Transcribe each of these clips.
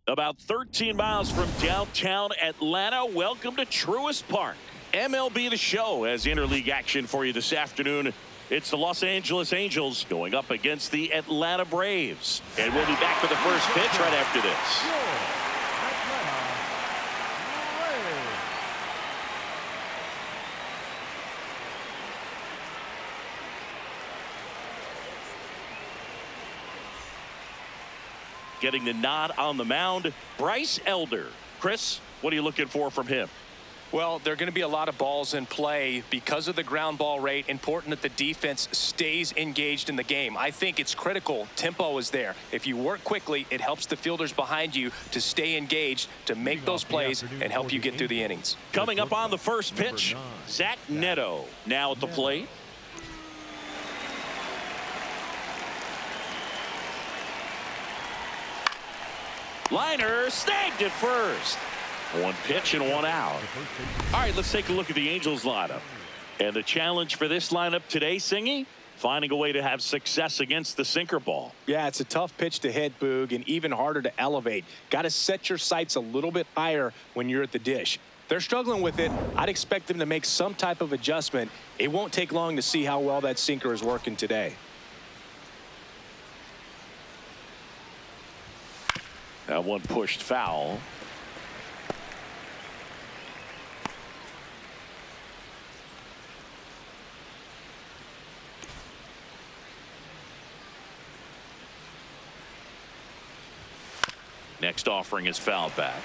About 13 miles from downtown Atlanta. Welcome to Truist Park. MLB The Show has interleague action for you this afternoon. It's the Los Angeles Angels going up against the Atlanta Braves. And we'll be back with the first pitch right after this. Getting the nod on the mound, Bryce Elder. Chris, what are you looking for from him? Well, there are going to be a lot of balls in play because of the ground ball rate. Important that the defense stays engaged in the game. I think it's critical. Tempo is there. If you work quickly, it helps the fielders behind you to stay engaged, to make those plays, and help you get through the innings. Coming up on the first pitch, Zach Neto now at the plate. Liner snagged at first. One pitch and one out. All right, let's take a look at the Angels lineup. And the challenge for this lineup today, Singy, finding a way to have success against the sinker ball. Yeah, it's a tough pitch to hit, Boog, and even harder to elevate. Got to set your sights a little bit higher when you're at the dish. They're struggling with it. I'd expect them to make some type of adjustment. It won't take long to see how well that sinker is working today. That one pushed foul. Next offering is fouled back.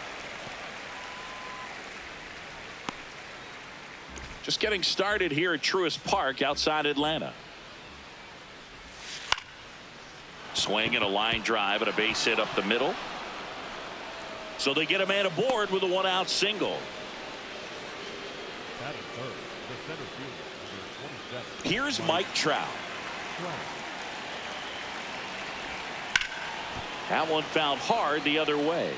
Just getting started here at Truist Park outside Atlanta. Swing and a line drive and a base hit up the middle. So they get a man aboard with a one-out single. Here's Mike Trout. That one fouled hard the other way.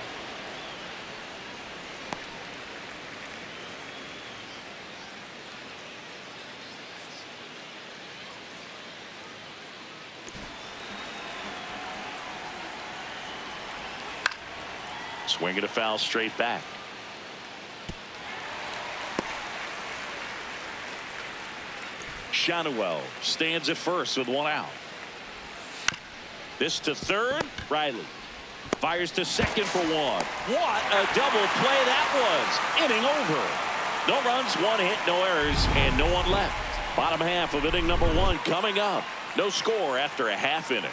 Swinging a foul straight back. Shanuel stands at first with one out. This to third. Riley fires to second for one. What a double play that was. Inning over. No runs, one hit, no errors, and no one left. Bottom half of inning number one coming up. No score after a half inning.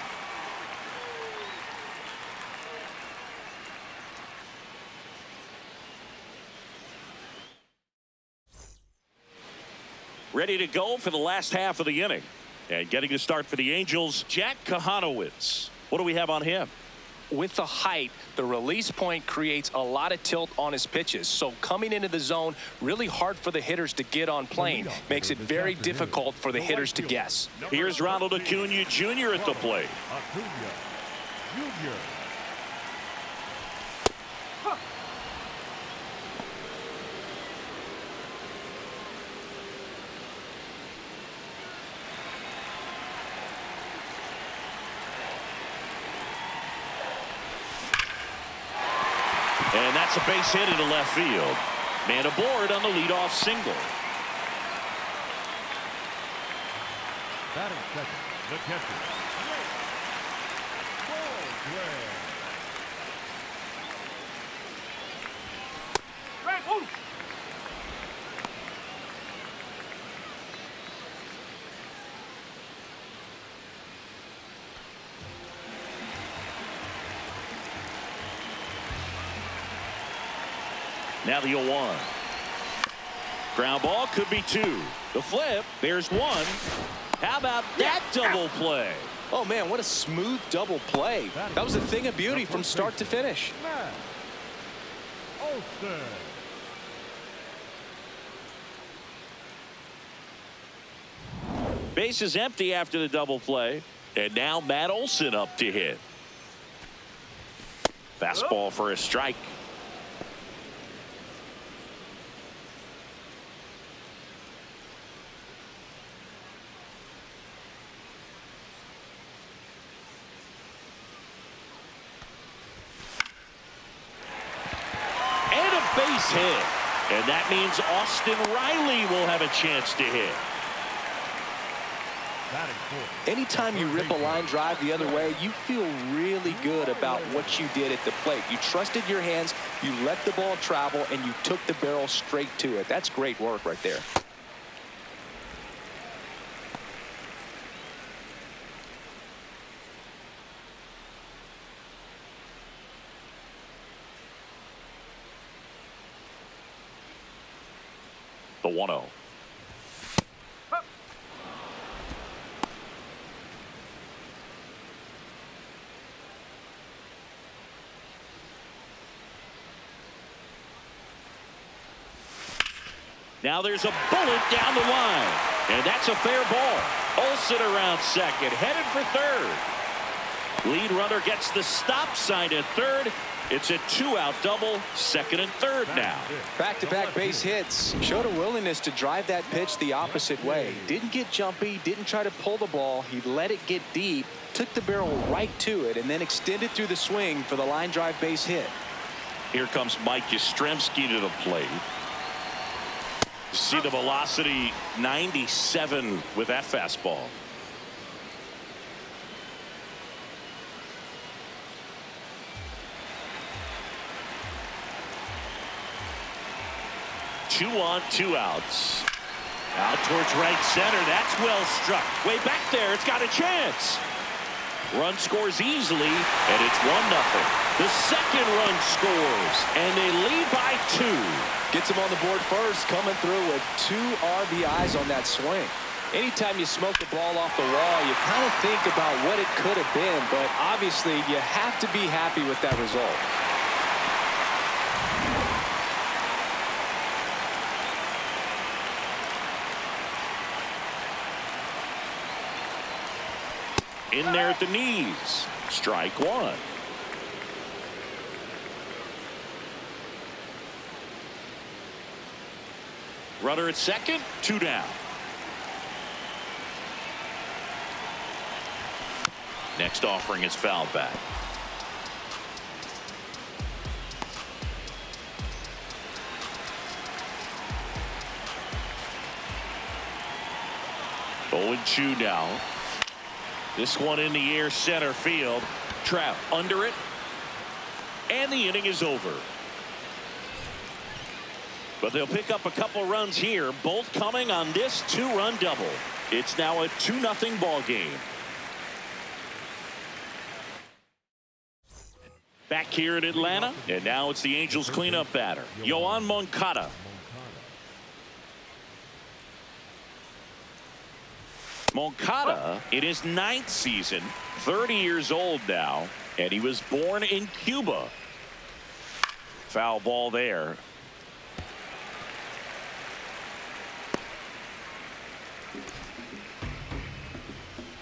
Ready to go for the last half of the inning. And getting to start for the Angels, Jack Kahanowitz. What do we have on him? With the height, the release point creates a lot of tilt on his pitches. So coming into the zone, really hard for the hitters to get on plane. Makes it very difficult for the hitters to guess. Here's Ronald Acuna Jr. at the plate. And that's a base hit into left field. Man aboard on the leadoff single. Batting second, the catcher. Now the 0-1. Ground ball could be two. The flip. There's one. How about that double play? Oh, man, what a smooth double play. That was a thing of beauty from start to finish. Base is empty after the double play. And now Matt Olson up to hit. Fastball for a strike. base hit. And that means Austin Riley will have a chance to hit. Anytime you rip a line drive the other way, you feel really good about what you did at the plate. You trusted your hands, you let the ball travel, and you took the barrel straight to it. That's great work right there. The 1-0. Now there's a bullet down the line, and that's a fair ball. Olsen around second, headed for third. Lead runner gets the stop sign at third. It's a 2-out double, second and third now. Back-to-back base hits. Showed a willingness to drive that pitch the opposite way. Didn't get jumpy, didn't try to pull the ball. He let it get deep, took the barrel right to it, and then extended through the swing for the line drive base hit. Here comes Mike Yastrzemski to the plate. See the velocity, 97 with that fastball. Two on, 2 outs. Out towards right center. That's well struck. Way back there. It's got a chance. Run scores easily, and it's 1-0. The second run scores, and they lead by 2. Gets him on the board first, coming through with 2 RBIs on that swing. Anytime you smoke the ball off the wall, you kind of think about what it could have been, but obviously you have to be happy with that result. In there at the knees. Strike 1. Runner at second, 2 down. Next offering is fouled back. Oh, and 2 now. This one in the air, center field. Trap under it. And the inning is over. But they'll pick up a couple runs here, both coming on this 2-run double. It's now a 2-0 ball game. Back here in Atlanta, and now it's the Angels cleanup batter, Yoan Moncada. Moncada in his 9th season, 30 years old now, and he was born in Cuba. Foul ball there.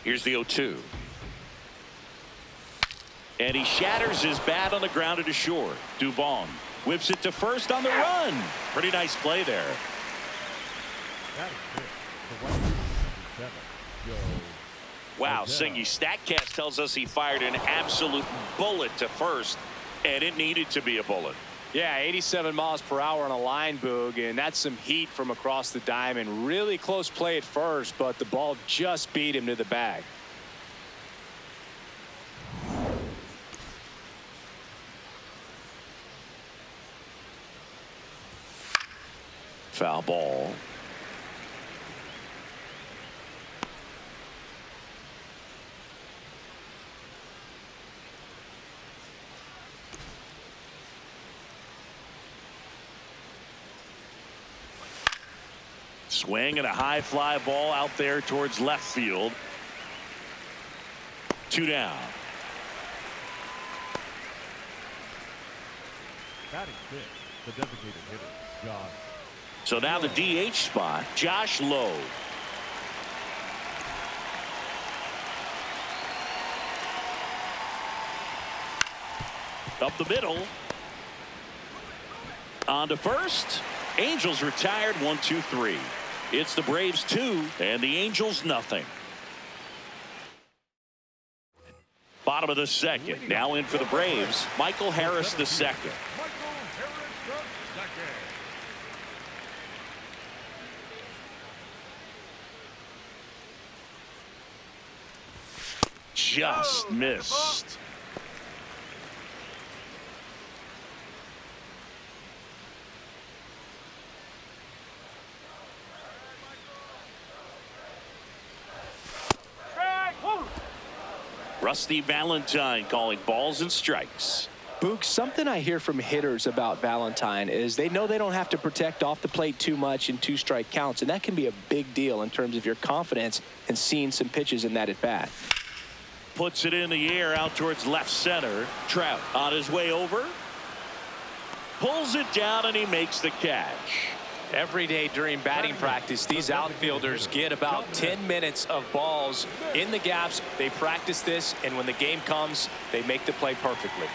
Here's the 0-2. And he shatters his bat on the ground to short. Dubon whips it to first on the run. Pretty nice play there. Wow, Singy, StatCast tells us he fired an absolute bullet to first, and it needed to be a bullet. Yeah, 87 miles per hour on a line, Boog, and that's some heat from across the diamond. Really close play at first, but the ball just beat him to the bag. Foul ball. Swing and a high fly ball out there towards left field. 2 down. Batting 6, the designated hitter, Josh. So now the DH spot, Josh Lowe. Up the middle. On to first. Angels retired, 1-2-3. It's the Braves 2 and the Angels nothing. Bottom of the second. Now in for the Braves, Michael Harris the second. Michael Harris the second. just missed. Rusty Valentine calling balls and strikes. Boog, something I hear from hitters about Valentine is they know they don't have to protect off the plate too much in 2-strike counts, and that can be a big deal in terms of your confidence in seeing some pitches in that at bat. Puts it in the air out towards left center. Trout on his way over. Pulls it down and he makes the catch. Every day during batting practice, these outfielders get about 10 minutes of balls in the gaps. They practice this, and when the game comes, they make the play perfectly.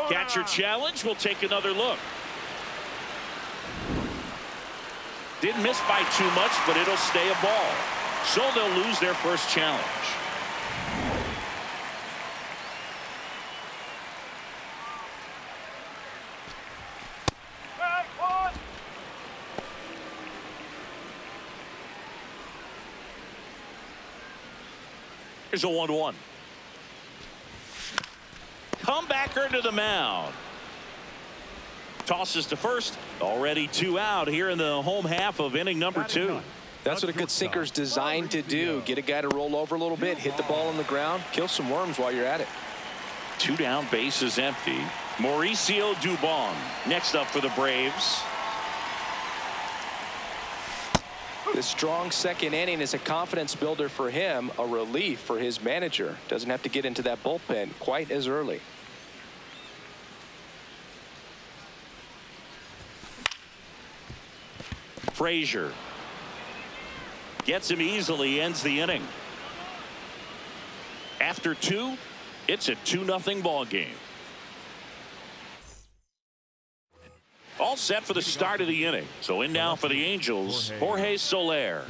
Catcher challenge. We'll take another look. Didn't miss by too much, but it'll stay a ball. So they'll lose their first challenge. Here's a 1-1. Comebacker to the mound. Tosses to first. Already 2 out here in the home half of inning number 2. That's what a good sinker's designed to do. Get a guy to roll over a little bit, hit the ball on the ground, kill some worms while you're at it. 2 down, bases empty. Mauricio Dubon next up for the Braves. This strong second inning is a confidence builder for him, a relief for his manager. Doesn't have to get into that bullpen quite as early. Frazier gets him easily, ends the inning. After 2, it's a 2-0 ball game. All set for the start of the inning. So in now for the Angels, Jorge Soler.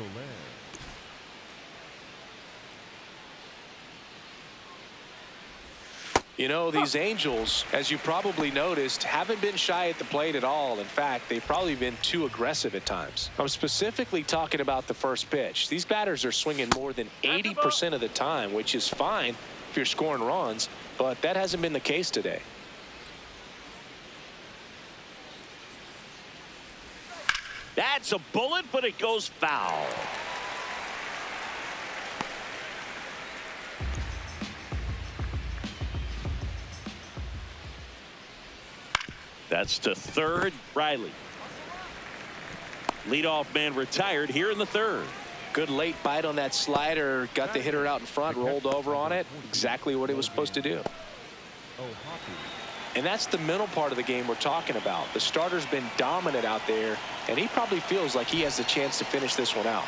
You know, these Angels, as you probably noticed, haven't been shy at the plate at all. In fact, they've probably been too aggressive at times. I'm specifically talking about the first pitch. These batters are swinging more than 80% of the time, which is fine if you're scoring runs, but that hasn't been the case today. That's a bullet, but it goes foul. That's to third. Riley. Leadoff man retired here in the 3rd. Good late bite on that slider. Got the hitter out in front, rolled over on it. Exactly what it was supposed to do. And that's the mental part of the game we're talking about. The starter's been dominant out there, and he probably feels like he has the chance to finish this one out.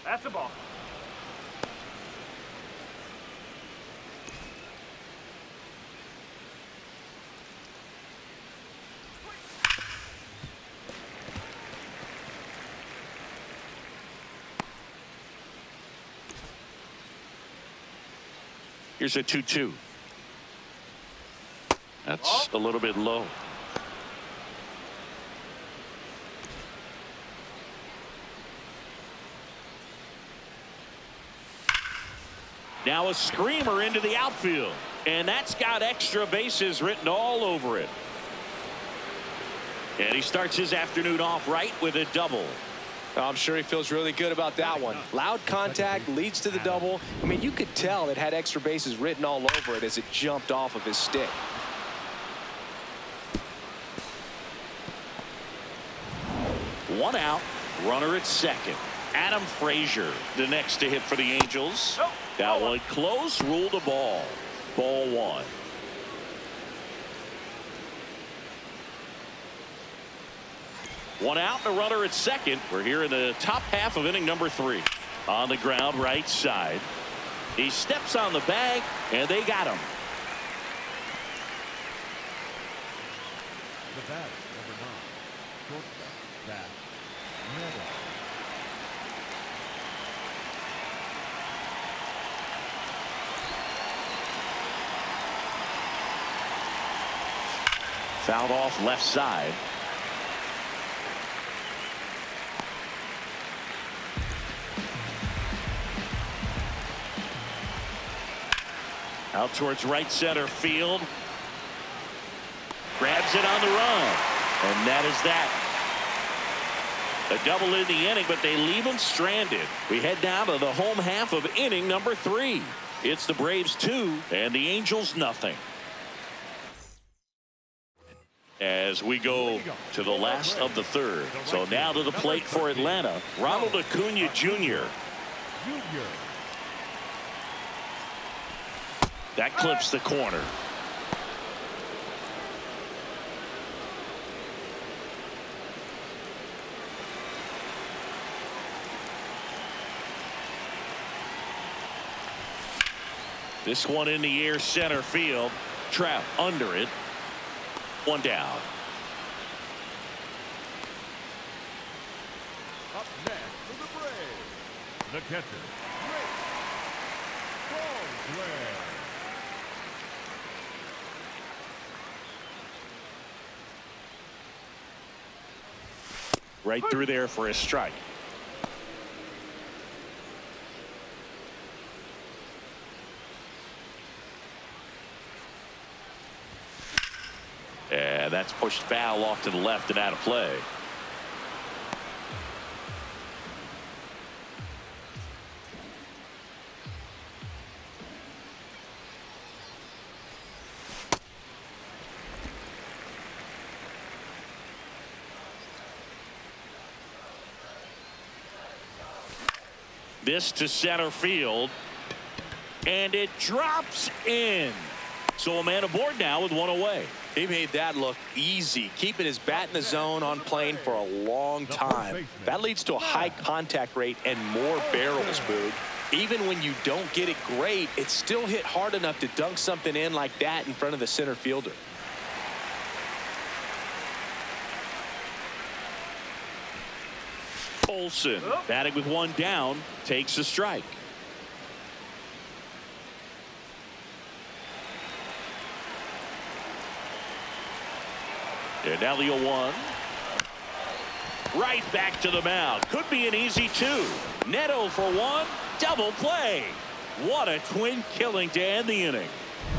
That's the ball. Here's a 2-2. That's a little bit low. Now a screamer into the outfield, and that's got extra bases written all over it. And he starts his afternoon off right with a double. I'm sure he feels really good about that one. Loud contact leads to the double. I mean, you could tell it had extra bases written all over it as it jumped off of his stick. One out, runner at second. Adam Frazier, the next to hit for the Angels. That one close, ruled a ball. Ball 1. One out, and a runner at second. We're here in the top half of inning number 3. On the ground, right side. He steps on the bag, and they got him. The bat, number 9, shortstop, bat, Neto. Fouled off left side. Out towards right center field. Grabs it on the run. And that is that. A double in the inning, but they leave him stranded. We head down to the home half of inning number 3. It's the Braves 2 and the Angels nothing. As we go to the last of the third. So now to the plate for Atlanta, Ronald Acuna Jr. That clips the corner. This one in the air, center field. Trap under it. One down. Up next for the Braves, the catcher, Right through there for a strike. And that's pushed foul off to the left and out of play. This to center field. And it drops in. So a man aboard now with one away. He made that look easy, keeping his bat in the zone on plane for a long time. That leads to a high contact rate and more barrels, Boog. Even when you don't get it great, it's still hit hard enough to dunk something in like that in front of the center fielder. Olsen batting with one down, takes a strike. And now the 0-1. Right back to the mound. Could be an easy 2. Neto for 1. Double play. What a twin killing to end the inning.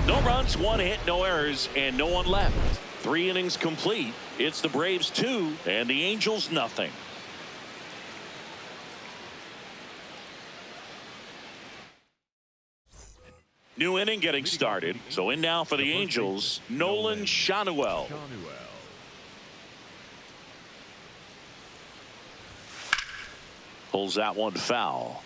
No runs, 1 hit, no errors, and no one left. 3 innings complete. It's the Braves 2 and the Angels nothing. New inning getting started. So in now for the Angels, Nolan Shanuel. Pulls that one foul.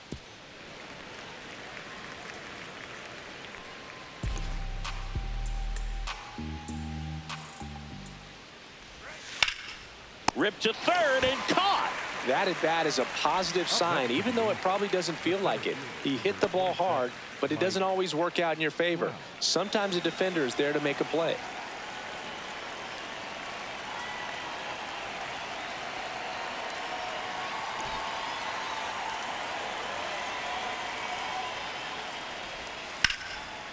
Ripped to third and caught. That at bat is a positive sign, even though it probably doesn't feel like it. He hit the ball hard, but it doesn't always work out in your favor. Sometimes a defender is there to make a play.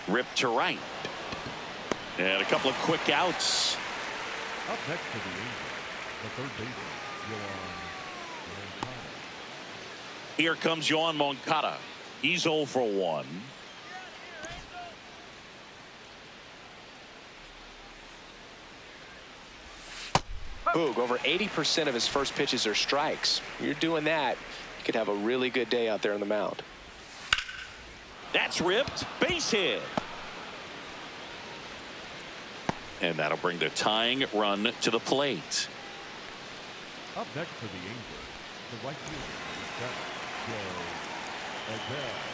Ripped to right. And a couple of quick outs. Up next to the Angels, the third baseman, Here comes Yoan Moncada. He's 0 for 1. Boog, over 80% of his first pitches are strikes. You're doing that, you could have a really good day out there on the mound. That's ripped. Base hit. And that'll bring the tying run to the plate. Up next for the Angels, the right fielder, Joe Adele.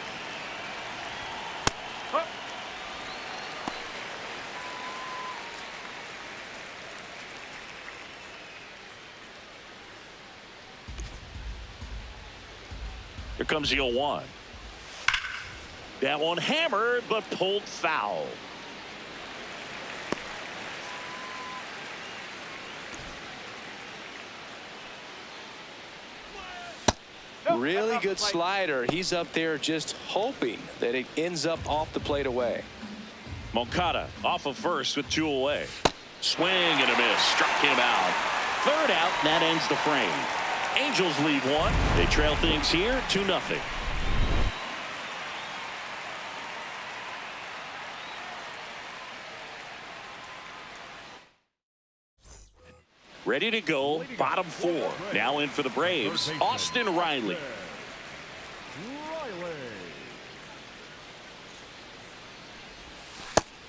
Here comes the 0-1. That one hammered, but pulled foul. Really good slider. He's up there just hoping that it ends up off the plate away. Moncada off of first with 2 away. Swing and a miss. Struck him out. 3rd out, and that ends the frame. Angels lead 1. They trail things here 2-0. Ready to go, bottom 4. Now in for the Braves, Austin Riley.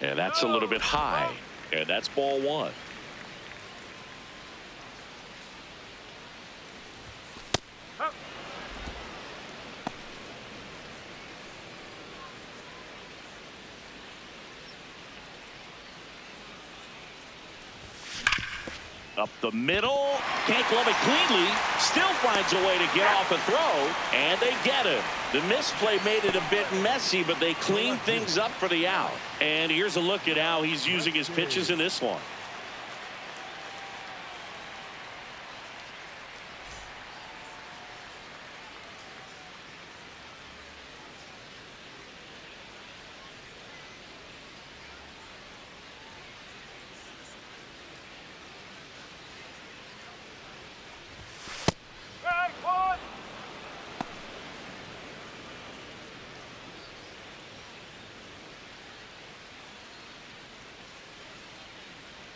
And that's a little bit high. And that's ball 1. Up the middle, can't glove it cleanly, still finds a way to get off a throw, and they get him. The misplay made it a bit messy, but they cleaned things up for the out. And here's a look at how he's using his pitches in this one.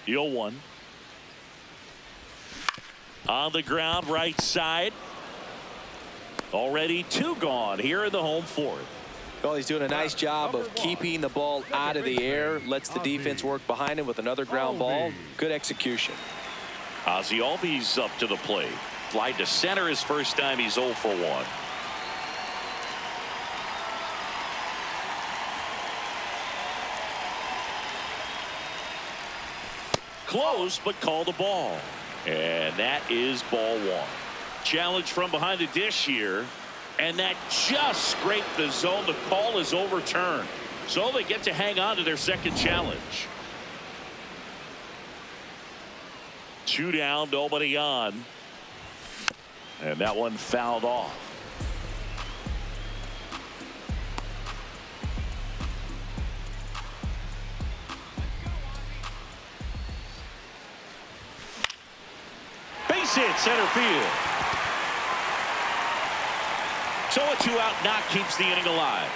The 0-1. On the ground, right side. Already 2 gone here in the home 4th. Well, he's doing a nice job of keeping the ball out of the air. Lets the defense work behind him with another ground ball. Good execution. Ozzie Albies up to the plate. Fly to center his first time. He's 0 for 1. Close, but called a ball. And that is ball 1. Challenge from behind the dish here. And that just scraped the zone. The call is overturned. So they get to hang on to their second challenge. 2 down, nobody on. And that one fouled off. Base hit, center field. So a 2-out knock keeps the inning alive.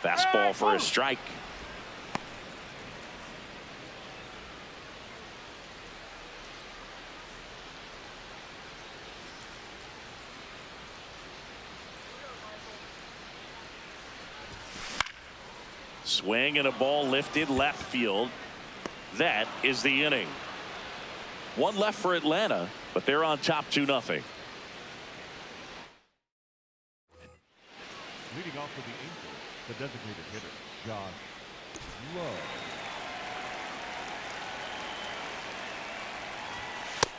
Fastball for a strike. Swing and a ball lifted left field. That is the inning. 1 left for Atlanta, but they're on top 2-0. Leading off for the Angels, the designated hitter, Josh Love.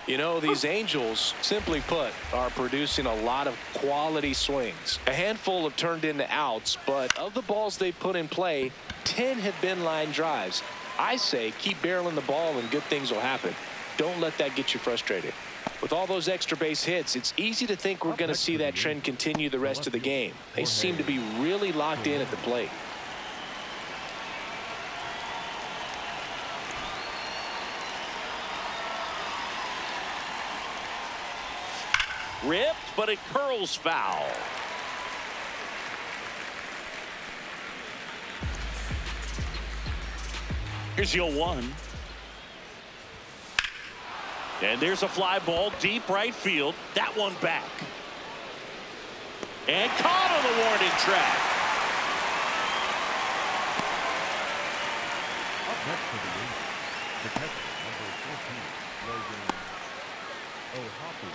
You know, these Angels, simply put, are producing a lot of quality swings. A handful have turned into outs, but of the balls they put in play, 10 have been line drives. I say keep barreling the ball and good things will happen. Don't let that get you frustrated. With all those extra base hits, it's easy to think we're going to see that trend continue the rest of the game. They seem to be really locked in at the plate. Ripped, but it curls foul. Here's the 0-1. And there's a fly ball deep right field. That one back. And caught on the warning track. Up next for the Angels, the catcher, number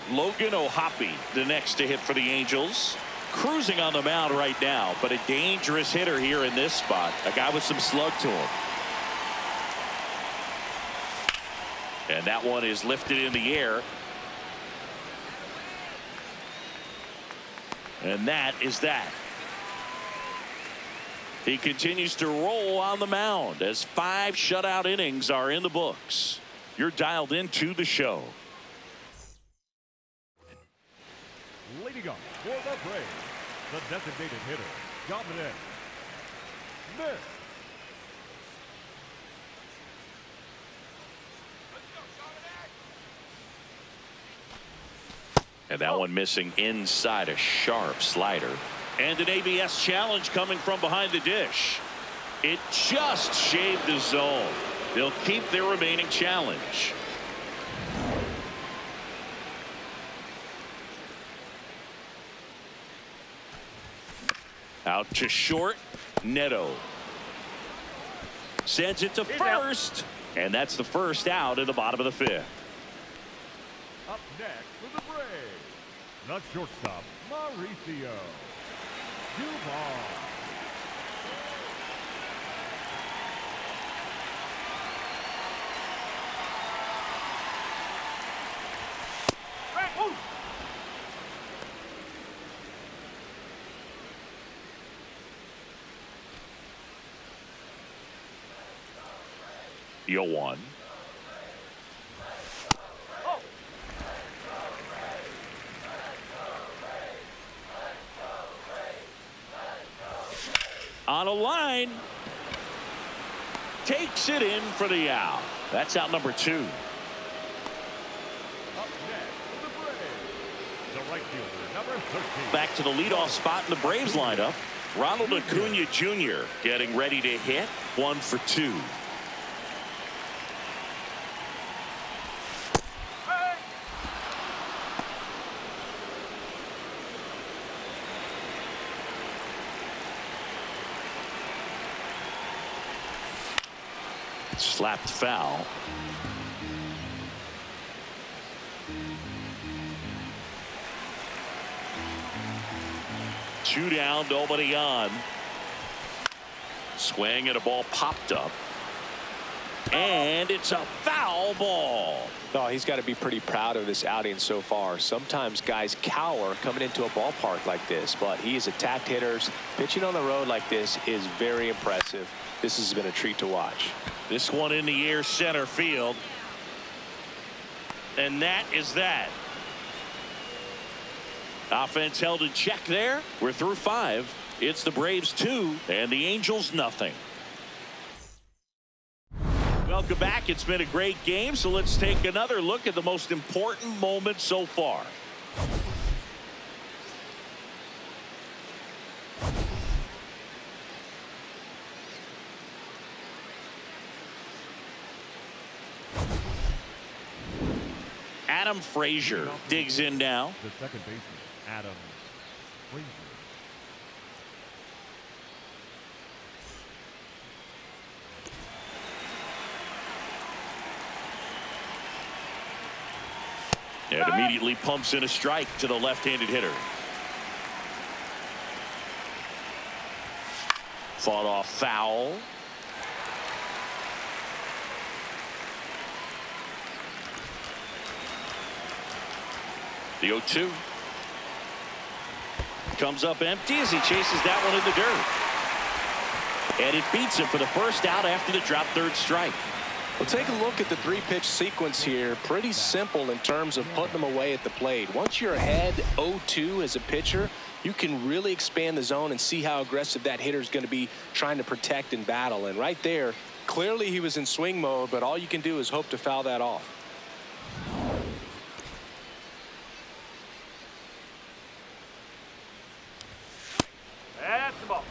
14, Logan O'Hoppe, the next to hit for the Angels. Cruising on the mound right now, but a dangerous hitter here in this spot. A guy with some slug to him. And that one is lifted in the air. And that is that. He continues to roll on the mound as 5 shutout innings are in the books. You're dialed into the show. Leading up for the Braves, the designated hitter, Dominic Smith. And that one missing inside, a sharp slider. And an ABS challenge coming from behind the dish. It just shaved the zone. They'll keep their remaining challenge. Out to short, Neto sends it to first, and that's the first out in the bottom of the 5th. Up next for the Braves, the shortstop, Mauricio Duvall. Hey, 0-1. On a line, takes it in for the out. That's out number 2. Up next for the Braves, the right fielder, number 13. Back to the leadoff spot in the Braves lineup. Ronald Acuna Jr. getting ready to hit. 1 for 2. Slapped foul. Two down, nobody on. Swing and a ball popped up. And it's a foul ball. Oh, he's got to be pretty proud of this outing so far. Sometimes guys cower coming into a ballpark like this, but he has attacked hitters. Pitching on the road like this is very impressive. This has been a treat to watch. This one in the air, center field. And that is that. Offense held in check there. We're through 5. It's the Braves 2 and the Angels nothing. Welcome back. It's been a great game, so let's take another look at the most important moment so far. Adam Frazier digs in now. The second baseman, Adam Frazier. And immediately pumps in a strike to the left-handed hitter. Fought off foul. The 0-2 comes up empty as he chases that one in the dirt. And it beats him for the first out after the drop third strike. Well, take a look at the 3-pitch sequence here. Pretty simple in terms of putting them away at the plate. Once you're ahead 0-2 as a pitcher, you can really expand the zone and see how aggressive that hitter is going to be trying to protect and battle. And right there, clearly he was in swing mode, but all you can do is hope to foul that off. that's the ball.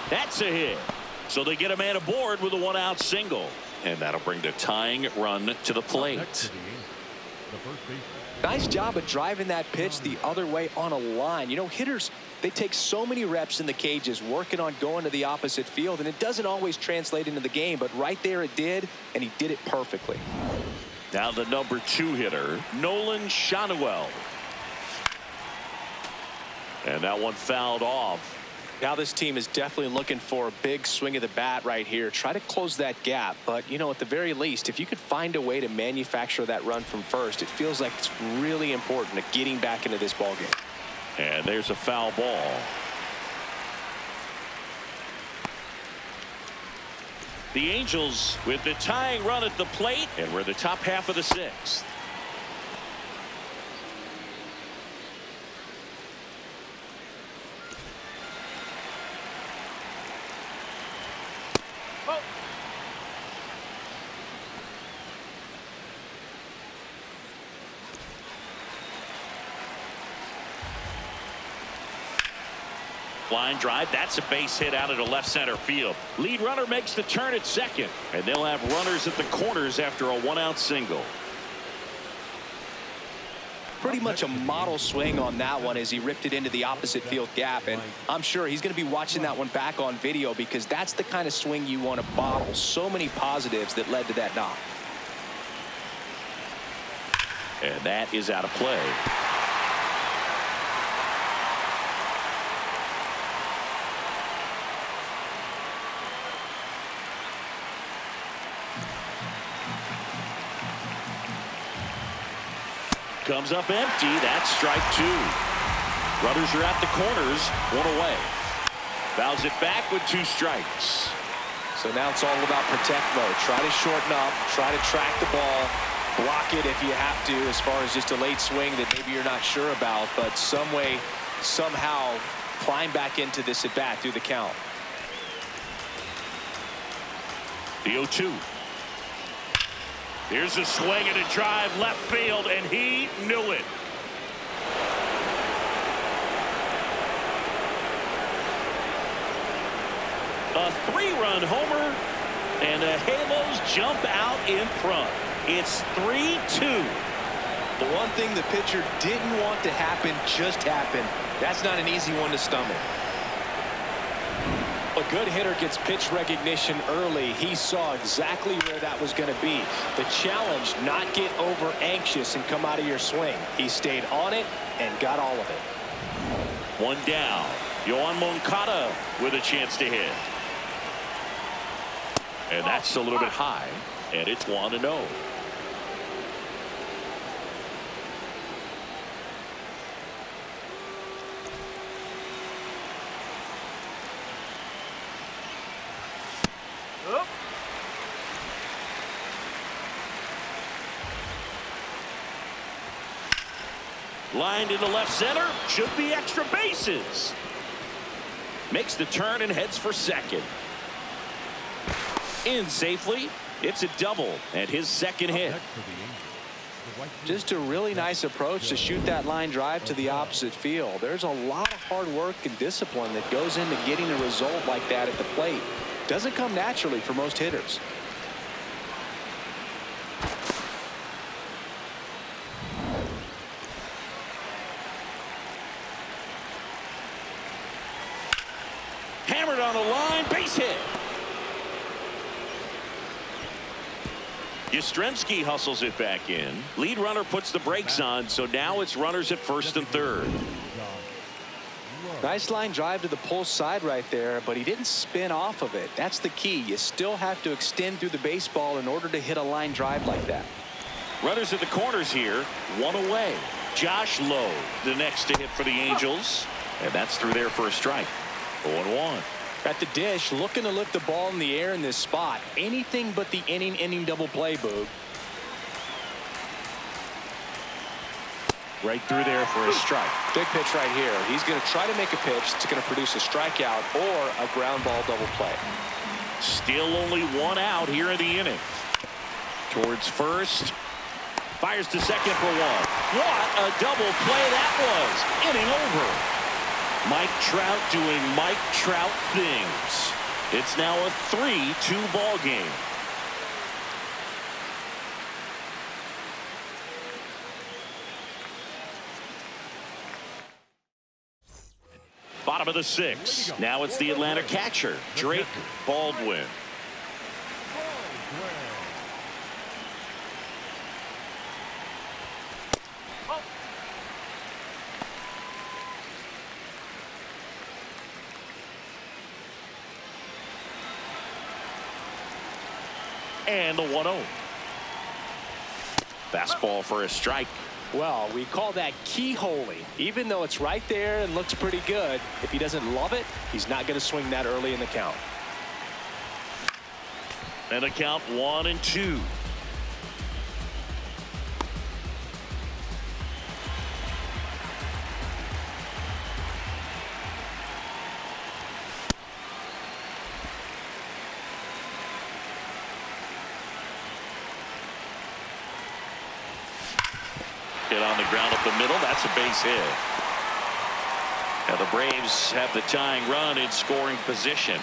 That's a hit. So they get a man aboard with a 1-out single. And that'll bring the tying run to the plate. Next to the Angels, the first baseman. Nice job of driving that pitch the other way on a line. You know, hitters, they take so many reps in the cages working on going to the opposite field, and it doesn't always translate into the game, but right there it did, and he did it perfectly. Now the number 2 hitter, Nolan Shanuel. And that one fouled off. Now this team is definitely looking for a big swing of the bat right here. Try to close that gap. But, you know, at the very least, if you could find a way to manufacture that run from first, it feels like it's really important to getting back into this ball game. And there's a foul ball. The Angels with the tying run at the plate, and we're the top half of the 6th. Line drive. That's a base hit out into left center field. Lead runner makes the turn at second, and they'll have runners at the corners after a 1-out single. Pretty much a model swing on that one as he ripped it into the opposite field gap, and I'm sure he's going to be watching that one back on video because that's the kind of swing you want to bottle. So many positives that led to that knock. And that is out of play. Comes up empty. That's strike 2. Runners are at the corners. 1 away. Fouls it back with 2 strikes. So now it's all about protect mode. Try to shorten up. Try to track the ball. Block it if you have to, as far as just a late swing that maybe you're not sure about. But some way, somehow, climb back into this at bat through the count. The 0-2. Here's a swing and a drive left field, and he knew it. A 3-run homer, and the Halos jump out in front. It's 3-2. The one thing the pitcher didn't want to happen just happened. That's not an easy one to stomach. A good hitter gets pitch recognition early. He saw exactly where that was going to be. The challenge, not get over anxious and come out of your swing. He stayed on it and got all of it. 1 down. Yoan Moncada with a chance to hit. And that's a little bit high. And it's 1-0. Lined into left center. Should be extra bases. Makes the turn and heads for second. In safely. It's a double and his second hit. Just a really nice approach to shoot that line drive to the opposite field. There's a lot of hard work and discipline that goes into getting a result like that at the plate. Doesn't come naturally for most hitters. Hammered on the line, base hit. Yastrzemski hustles it back in. Lead runner puts the brakes on, so now it's runners at first and third. Nice line drive to the pull side right there, but he didn't spin off of it. That's the key. You still have to extend through the baseball in order to hit a line drive like that. Runners at the corners here, 1 away. Josh Lowe, the next to hit for the Angels, and that's through there for a strike. 0-1. At the dish, looking to lift the ball in the air in this spot. Anything but the inning double play, Boog. Right through there for a strike. Big pitch right here. He's going to try to make a pitch that's going to produce a strikeout or a ground ball double play. Still only 1 out here in the inning. Towards first. Fires to second for 1. What a double play that was. Inning over. Mike Trout doing Mike Trout things. It's now a 3-2 ball game. Bottom of the 6th. Now it's the Atlanta catcher, Drake Baldwin. And the 1-0. Fastball for a strike. Well, we call that keyholing. Even though it's right there and looks pretty good, if he doesn't love it, he's not going to swing that early in the count. And the count 1-2. Hit on the ground up the middle. That's a base hit. Now the Braves have the tying run in scoring position.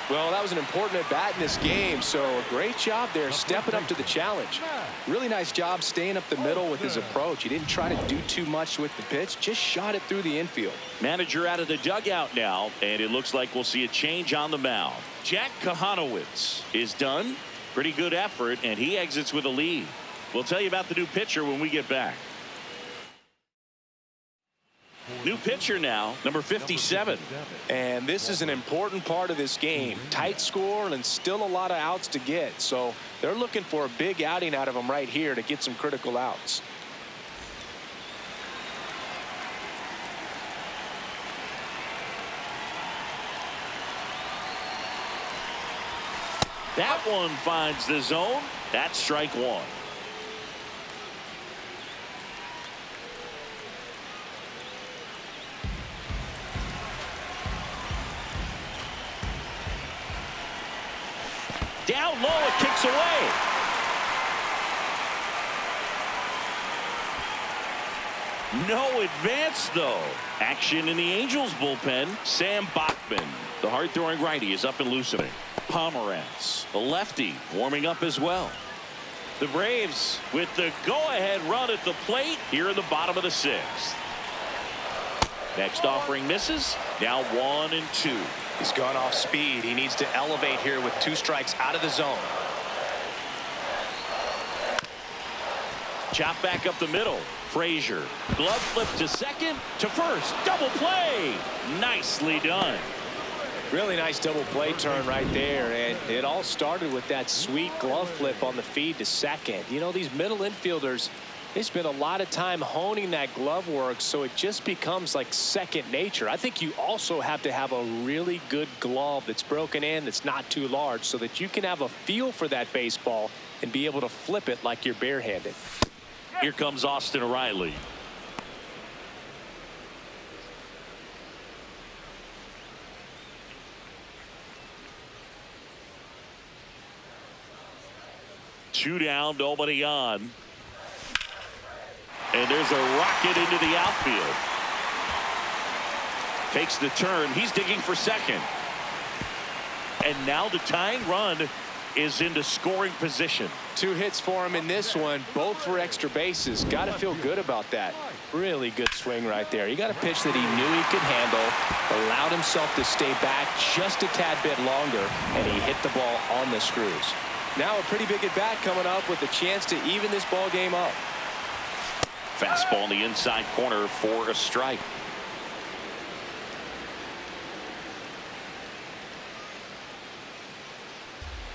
Well, that was an important at-bat in this game, so a great job there stepping up to the challenge. Really nice job staying up the middle with his approach. He didn't try to do too much with the pitch, just shot it through the infield. Manager out of the dugout now, and it looks like we'll see a change on the mound. Jack Kahanowitz is done. Pretty good effort, and he exits with a lead. We'll tell you about the new pitcher when we get back. New pitcher now, number 57. And this is an important part of this game. Tight score and still a lot of outs to get. So they're looking for a big outing out of him right here to get some critical outs. That one finds the zone. That's strike one. Down low, it kicks away. No advance, though. Action in the Angels bullpen. Sam Bachman, the hard-throwing righty, is up and loosening. Pomerantz, the lefty, warming up as well. The Braves with the go-ahead run at the plate here in the bottom of the sixth. Next offering misses. Now 1-2. He's gone off speed. He needs to elevate here with 2 strikes out of the zone. Chop back up the middle. Frazier. Glove flip to second, to first. Double play. Nicely done. Really nice double play turn right there. And it all started with that sweet glove flip on the feed to second. You know, these middle infielders, they spend a lot of time honing that glove work, so it just becomes like second nature. I think you also have to have a really good glove that's broken in, that's not too large, so that you can have a feel for that baseball and be able to flip it like you're barehanded. Here comes Austin Riley. Two down, nobody on. And there's a rocket into the outfield. Takes the turn. He's digging for second. And now the tying run is into scoring position. 2 hits for him in this one, both for extra bases. Got to feel good about that. Really good swing right there. He got a pitch that he knew he could handle, allowed himself to stay back just a tad bit longer, and he hit the ball on the screws. Now a pretty big at bat coming up with a chance to even this ball game up. Fastball in the inside corner for a strike.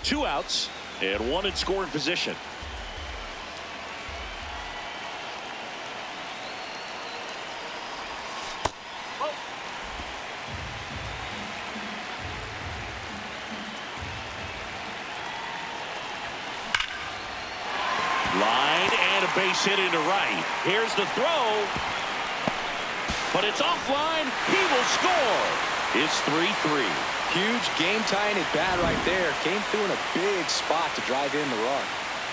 Two outs and one in scoring position. Line and a base hit into right. Here's the throw. But it's offline. He will score. It's 3-3. Huge game-tying at bat right there. Came through in a big spot to drive in the run.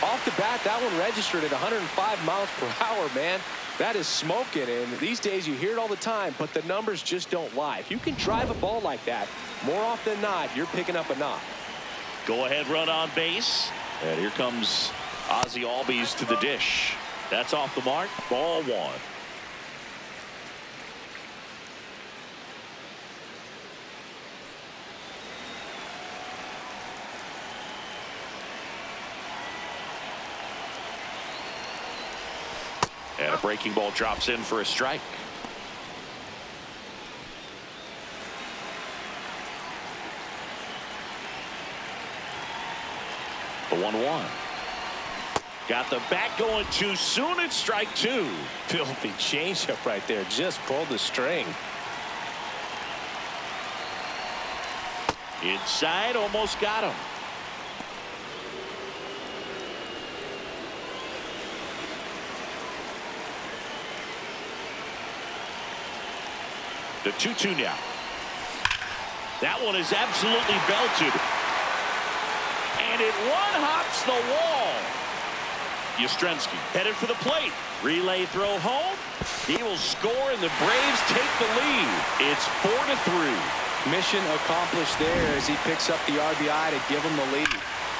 Off the bat, that one registered at 105 miles per hour, man. That is smoking, and these days you hear it all the time, but the numbers just don't lie. If you can drive a ball like that, more often than not, you're picking up a knock. Go-ahead run on base. And here comes Ozzie Albies to the dish. That's off the mark. Ball one. And a breaking ball drops in for a strike. 1-1. Got the bat going too soon. It's strike two. Filthy changeup right there. Just pulled the string. Inside, almost got him. The 2-2 now. That one is absolutely belted. And it one-hops the wall. Yastrzemski headed for the plate. Relay throw home. He will score, and the Braves take the lead. It's 4-3. Mission accomplished there as he picks up the RBI to give him the lead.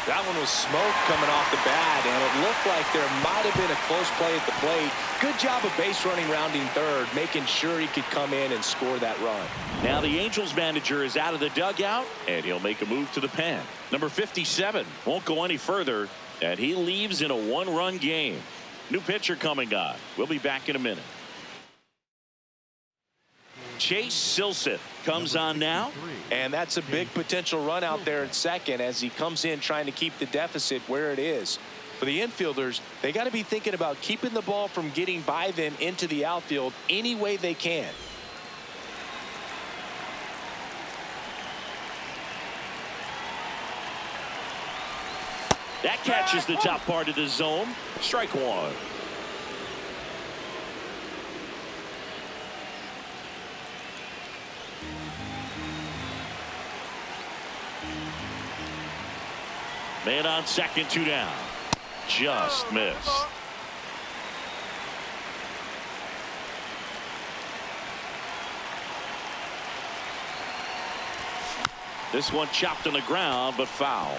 That one was smoke coming off the bat, and it looked like there might have been a close play at the plate. Good job of base running rounding third, making sure he could come in and score that run. Now the Angels manager is out of the dugout, and he'll make a move to the pen. Number 57 won't go any further, and he leaves in a one-run game. New pitcher coming on. We'll be back in a minute. Chase Silseth comes on now. And that's a big potential run out there at second as he comes in trying to keep the deficit where it is. For the infielders, they got to be thinking about keeping the ball from getting by them into the outfield any way they can. That catches the top part of the zone. Strike one. Man on second, 2 down. Just missed. This one chopped on the ground, but foul.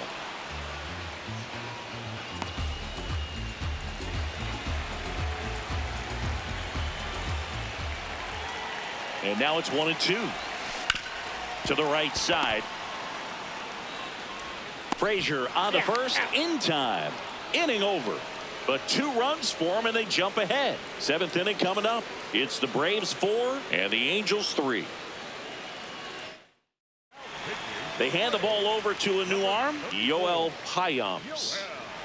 And now it's 1-2. To the right side. Frazier on the first in time. Inning over. But 2 runs for him, and they jump ahead. 7th inning coming up. It's the Braves 4 and the Angels 3. They hand the ball over to a new arm, Yoel Payams.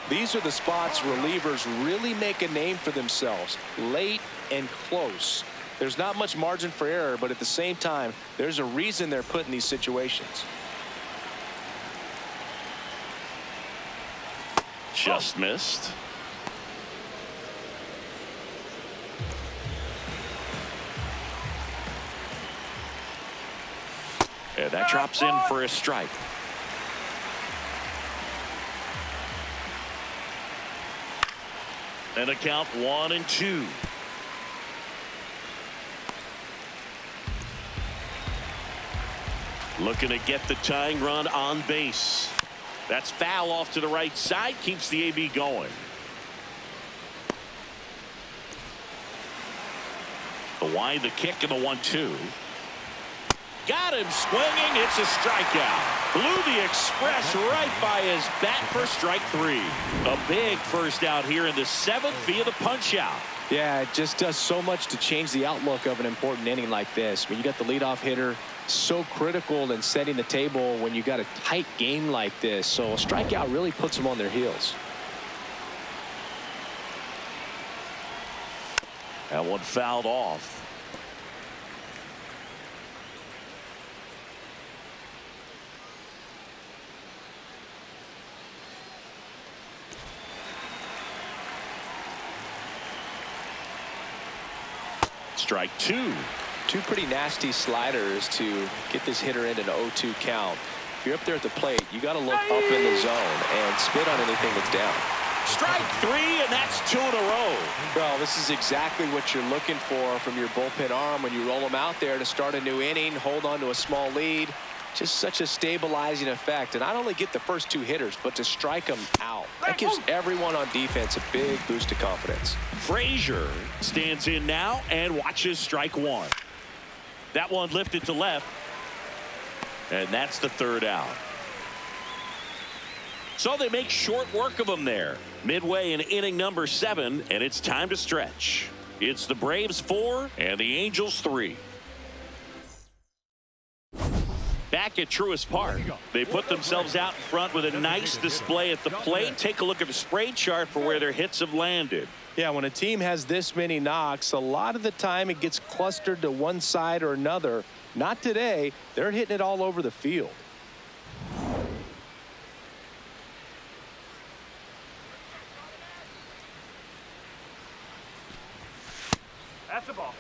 These are the spots relievers really make a name for themselves. Late and close. There's not much margin for error, but at the same time, there's a reason they're put in these situations. Just missed. And that drops in for a strike. And a count 1-2. Looking to get the tying run on base. That's foul off to the right side. Keeps the AB going. The wind, the kick, and the 1-2. Got him swinging. It's a strikeout. Blew the express right by his bat for strike 3. A big first out here in the 7th via the punch out. Yeah, it just does so much to change the outlook of an important inning like this. When you got the leadoff hitter, so critical in setting the table when you got a tight game like this. So a strikeout really puts them on their heels. That one fouled off. Strike 2. 2 pretty nasty sliders to get this hitter in an 0-2 count. If you're up there at the plate, you got to look up in the zone and spit on anything that's down. Strike 3, and that's 2 in a row. Well, this is exactly what you're looking for from your bullpen arm when you roll them out there to start a new inning, hold on to a small lead. Just such a stabilizing effect. And not only get the first 2 hitters, but to strike them out. That gives everyone on defense a big boost of confidence. Frazier stands in now and watches strike 1. That one lifted to left. And that's the 3rd out. So they make short work of him there. Midway in inning number 7, and it's time to stretch. It's the Braves 4 and the Angels 3. Back back at Truist Park. They put themselves out in front with a nice display at the plate. Take a look at the spray chart for where their hits have landed. Yeah, when a team has this many knocks, a lot of the time it gets clustered to one side or another. Not today. They're hitting it all over the field. That's the ball.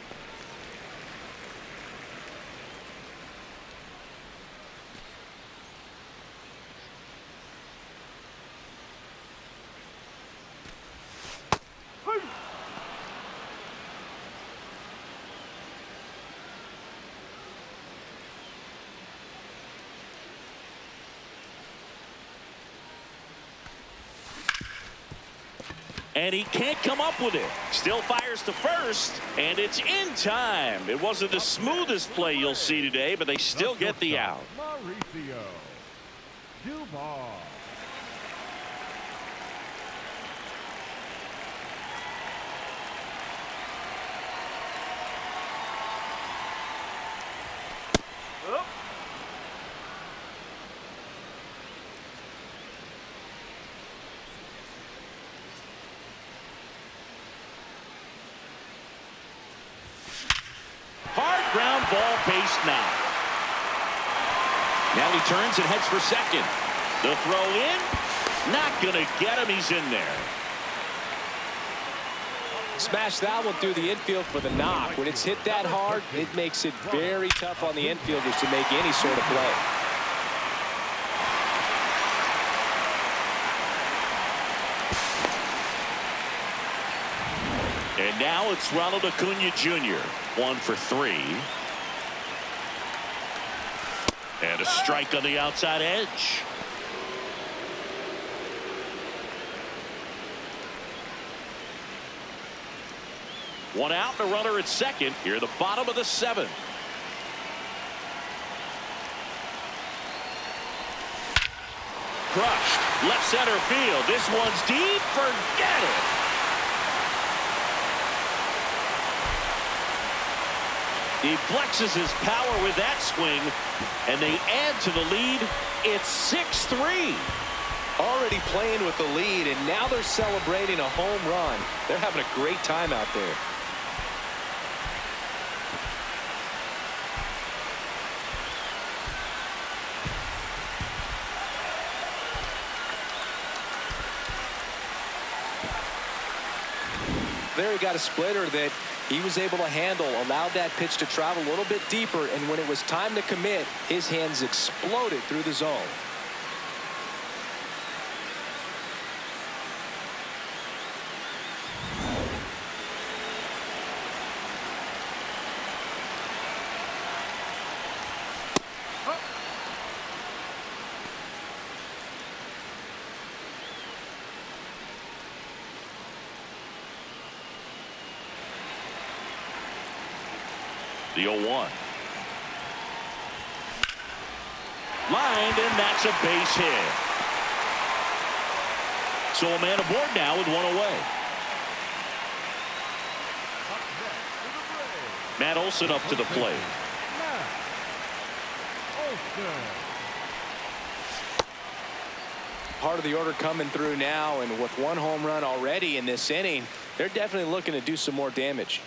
And he can't come up with it. Still fires to first, and it's in time. It wasn't the smoothest play you'll see today, but they still get the out. Mauricio Duval. Up. Hard ground ball, base now. Now he turns and heads for second. The throw in, not going to get him. He's in there. Smash that one through the infield for the knock. When it's hit that hard, it makes it very tough on the infielders to make any sort of play. And now it's Ronald Acuna Jr. 1 for 3. And a strike on the outside edge. One out and a runner at second here at the bottom of the 7th. Crushed left center field. This one's deep. Forget it. He flexes his power with that swing, and they add to the lead. It's 6-3. Already playing with the lead, and now they're celebrating a home run. They're having a great time out there. There he got a splitter that he was able to handle, allowed that pitch to travel a little bit deeper, and when it was time to commit, his hands exploded through the zone. The 0-1. Lined, and that's a base hit. So a man aboard now with one away. Matt Olson up to the plate. Part of the order coming through now, and with one home run already in this inning, they're definitely looking to do some more damage.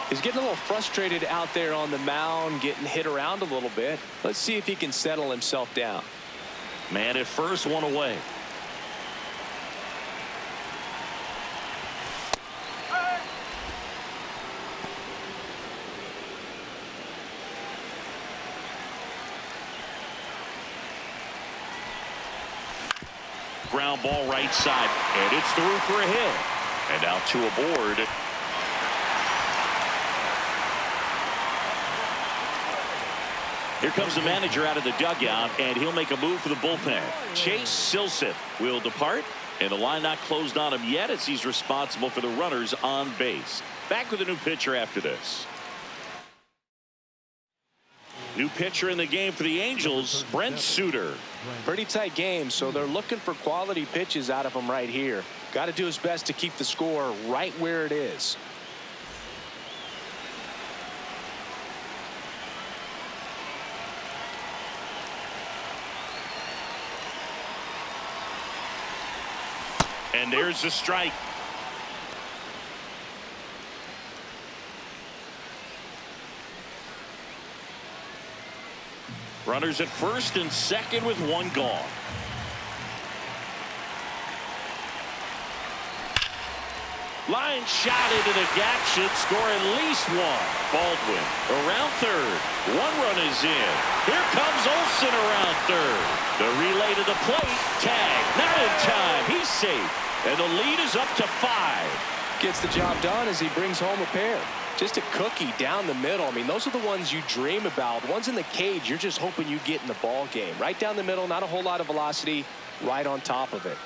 He's getting a little frustrated out there on the mound, getting hit around a little bit. Let's see if he can settle himself down. Man at first, one away. Ground ball right side, and it's through for a hit. And now 2 aboard. Here comes the manager out of the dugout, and he'll make a move for the bullpen. Chase Silseth will depart, and the line not closed on him yet as he's responsible for the runners on base. Back with a new pitcher after this. New pitcher in the game for the Angels, Brent Suter. strength. Pretty tight game, so they're looking for quality pitches out of him right here. Got to do his best to keep the score right where it is. And there's the strike. Runners at first and second with one gone. Line shot into the gap, should score at least one. Baldwin around third. One run is in. Here comes Olsen around third. The relay to the plate. Tag. Not in time. He's safe. And the lead is up to 5. Gets the job done as he brings home a pair. Just a cookie down the middle. I mean, those are the ones you dream about. Ones in the cage, you're just hoping you get in the ball game. Right down the middle, not a whole lot of velocity, right on top of it.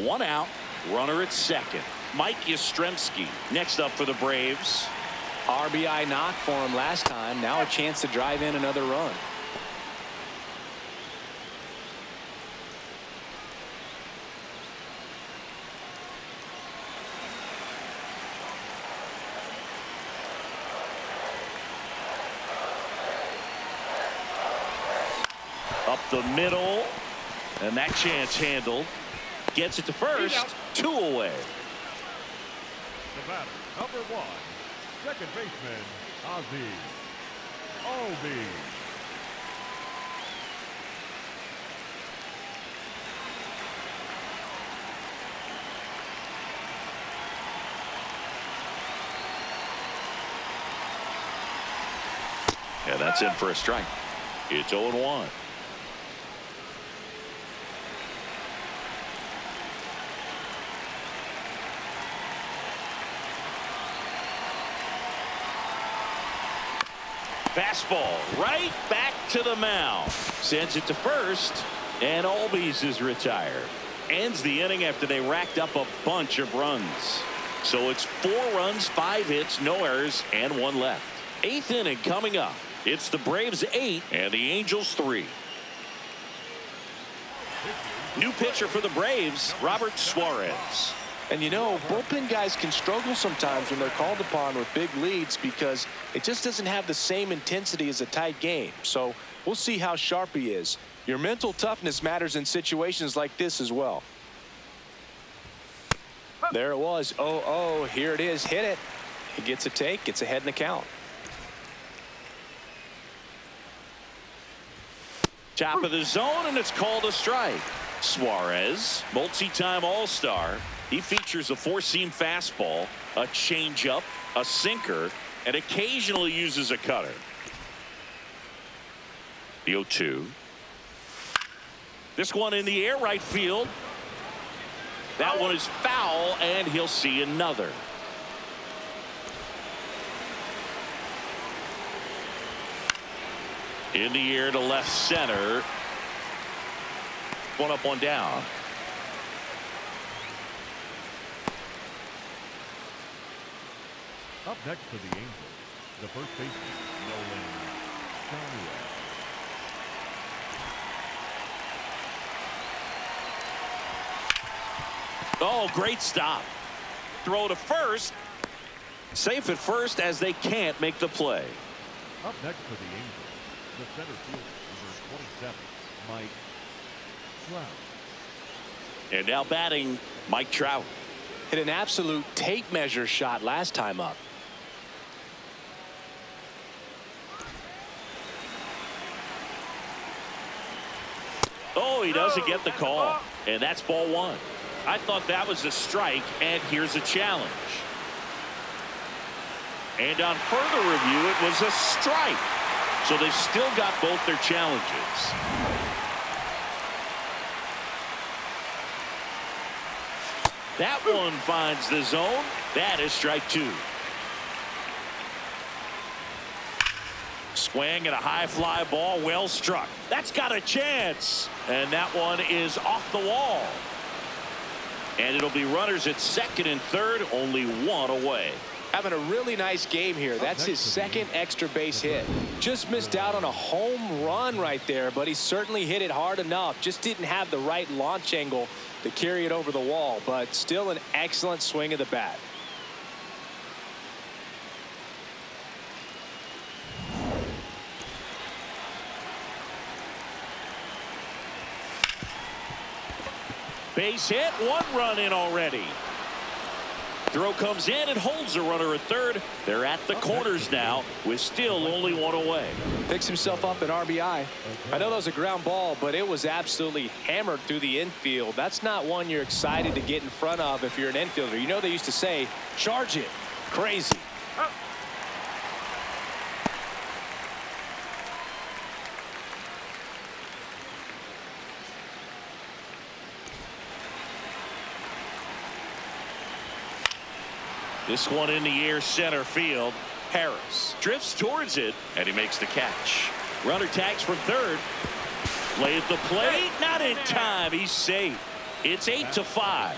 One out, runner at second. Mike Yastrzemski next up for the Braves. RBI knock for him last time. Now a chance to drive in another run. Up the middle, and that chance handled. Gets it to first. 2 away. The batter, number 1, second baseman, Ozzie Albies. Yeah, that's in for a strike. It's 0-1. Fastball right back to the mound. Sends it to first, and Albies is retired. Ends the inning after they racked up a bunch of runs. So it's 4 runs, 5 hits, no errors, and 1 left. 8th inning coming up. It's the Braves 8 and the Angels 3. New pitcher for the Braves, Robert Suarez. And you know, bullpen guys can struggle sometimes when they're called upon with big leads because it just doesn't have the same intensity as a tight game. So we'll see how sharp he is. Your mental toughness matters in situations like this as well. There it was. 0-0. Here it is. Hit it. He gets a take. Gets ahead in the count. Top of the zone, and it's called a strike. Suarez, multi-time All-Star. He features a 4-seam fastball, a changeup, a sinker, and occasionally uses a cutter. The 0-2. This one in the air, right field. That one is foul, and he'll see another. In the air to left center. One up, one down. Up next for the Angels, the first baseman, Nolan Samuel. Oh, great stop. Throw to first. Safe at first as they can't make the play. Up next for the Angels, the center fielder, number 27, Mike Trout. And now batting, Mike Trout. Hit an absolute tape measure shot last time up. Oh, he doesn't get the call. And that's ball 1. I thought that was a strike, and here's a challenge. And on further review, it was a strike. So they've still got both their challenges. That one finds the zone. That is strike 2. Swing and a high fly ball, well struck. That's got a chance. And that one is off the wall. And it'll be runners at second and third, only one away. Having a really nice game here. That's his second extra base hit. Just missed out on a home run right there, but he certainly hit it hard enough. Just didn't have the right launch angle to carry it over the wall, but still an excellent swing of the bat. Base hit, one run in already. Throw comes in and holds the runner at third. They're at the corners now with still only one away. Picks himself up an RBI. I know that was a ground ball, but it was absolutely hammered through the infield. That's not one you're excited to get in front of if you're an infielder. You know they used to say, charge it. Crazy. This one in the air center field. Harris drifts towards it and he makes the catch. Runner tags from third. Play at the plate, not in time. He's safe. It's 8-5.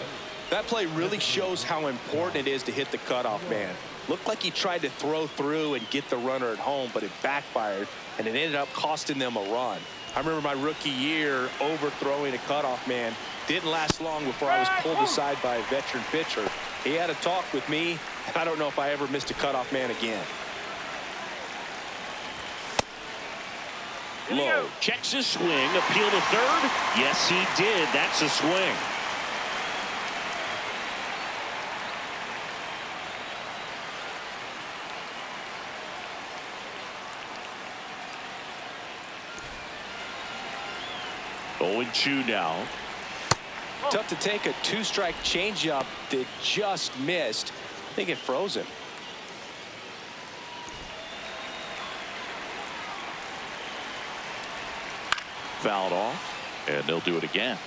That play really shows how important it is to hit the cutoff man. Looked like he tried to throw through and get the runner at home, but it backfired and it ended up costing them a run. I remember my rookie year overthrowing a cutoff man. Didn't last long before I was pulled aside by a veteran pitcher. He had a talk with me, and I don't know if I ever missed a cutoff man again. Low checks his swing, appeal to third. Yes, he did. That's a swing. Going 2 now. Tough to take a two-strike changeup that just missed. I think it froze him. Fouled off, and they'll do it again.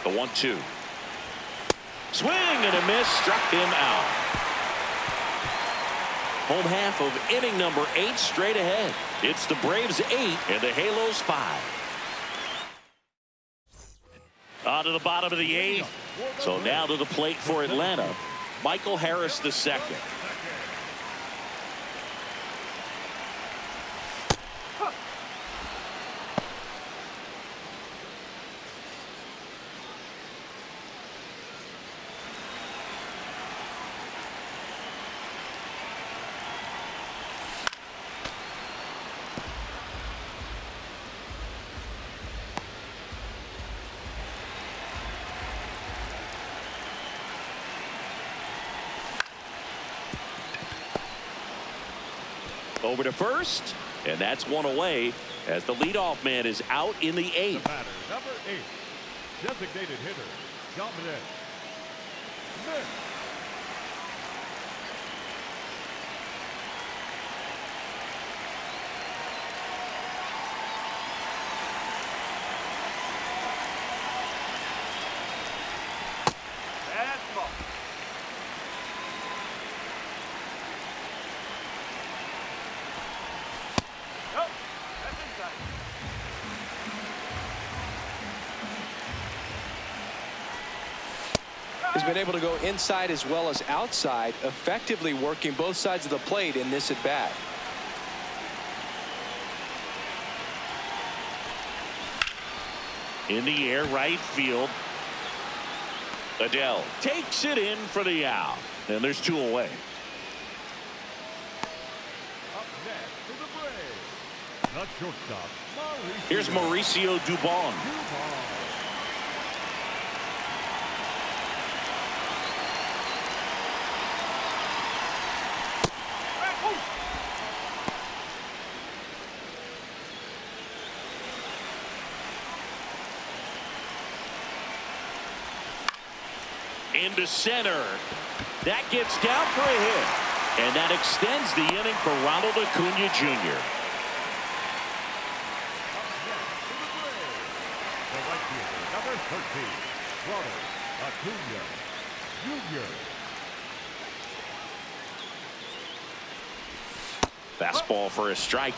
The 1-2. Swing and a miss, struck him out. Home half of inning number 8 straight ahead. It's the Braves 8 and the Halos 5. On to the bottom of the 8th. So now to the plate for Atlanta. Michael Harris the second. Over to first, and that's one away as the leadoff man is out in the 8th. The batter, number 8, designated hitter, Dominic. That's the ball. Nope. That's inside. He's been able to go inside as well as outside, effectively working both sides of the plate in this at bat. In the air, right field. Adele takes it in for the out, and there's 2 away. Up next for the Braves, the shortstop, Mauricio. Here's Mauricio Dubon. Into center. That gets down for a hit. And that extends the inning for Ronald Acuna Jr. The right fielder, number 13, Ronald Acuna Jr. Fastball for a strike.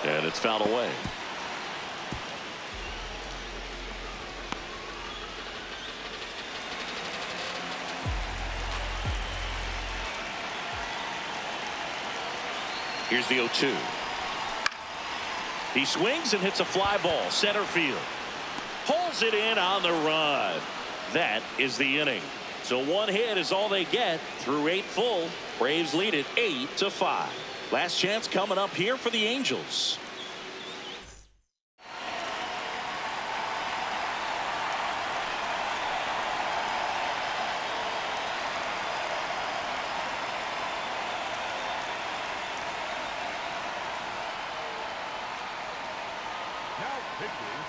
And it's fouled away. Here's the 0-2. He swings and hits a fly ball center field. Pulls it in on the run. That is the inning. So one hit is all they get through 8 full. Braves lead it 8-5. Last chance coming up here for the Angels.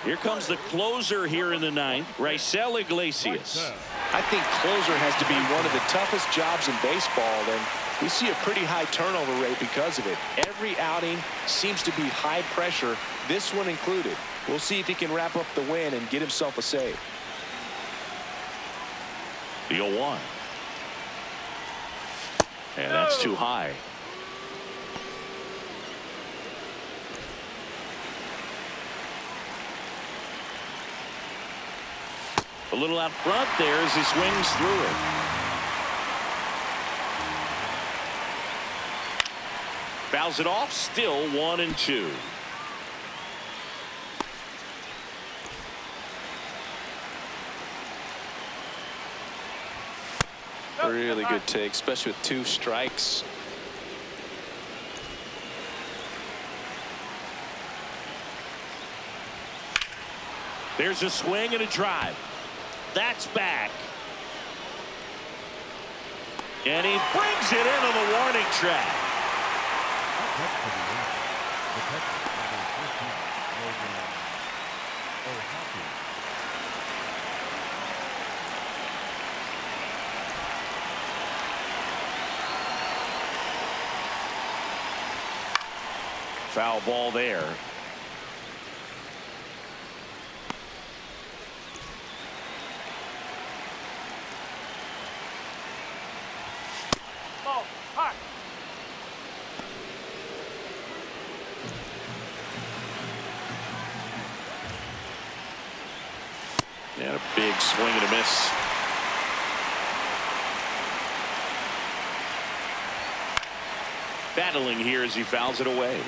Here comes the closer here in the 9th, Raisel Iglesias. I think closer has to be one of the toughest jobs in baseball, and we see a pretty high turnover rate because of it. Every outing seems to be high pressure, this one included. We'll see if he can wrap up the win and get himself a save. The 0-1. And that's too high. A little out front there as he swings through it. Fouls it off, still 1-2. Really good take, especially with 2 strikes. There's a swing and a drive. That's back. And he brings it into the warning track. Foul ball there. And a big swing and a miss. Battling here as he fouls it away.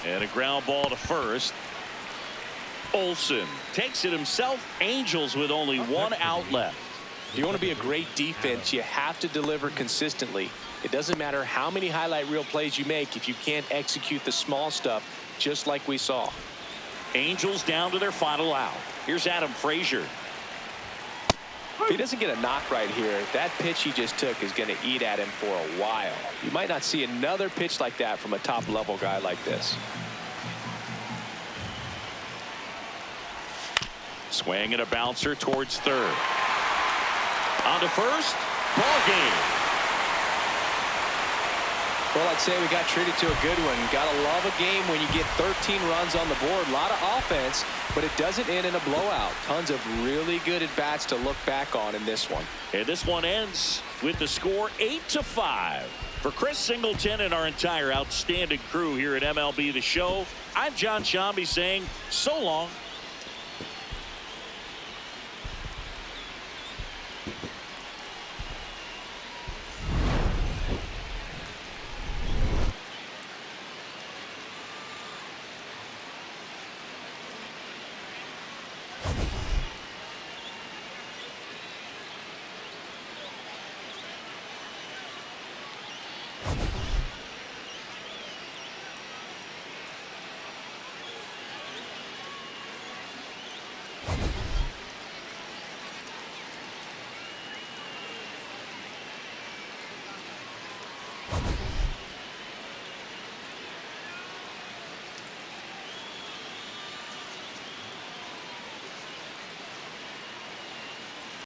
And a ground ball to first. Olsen takes it himself. Angels with only 1 out left. If you want to be a great defense, you have to deliver consistently. It doesn't matter how many highlight reel plays you make if you can't execute the small stuff, just like we saw. Angels down to their final out. Here's Adam Frazier. If he doesn't get a knock right here, that pitch he just took is going to eat at him for a while. You might not see another pitch like that from a top-level guy like this. Swing and a bouncer towards third. On to first. Ball game. Well, I'd say we got treated to a good one. Gotta love a game when you get 13 runs on the board. A lot of offense, but it doesn't end in a blowout. Tons of really good at-bats to look back on in this one. And this one ends with the score 8-5. For Chris Singleton and our entire outstanding crew here at MLB The Show, I'm John Shambi saying so long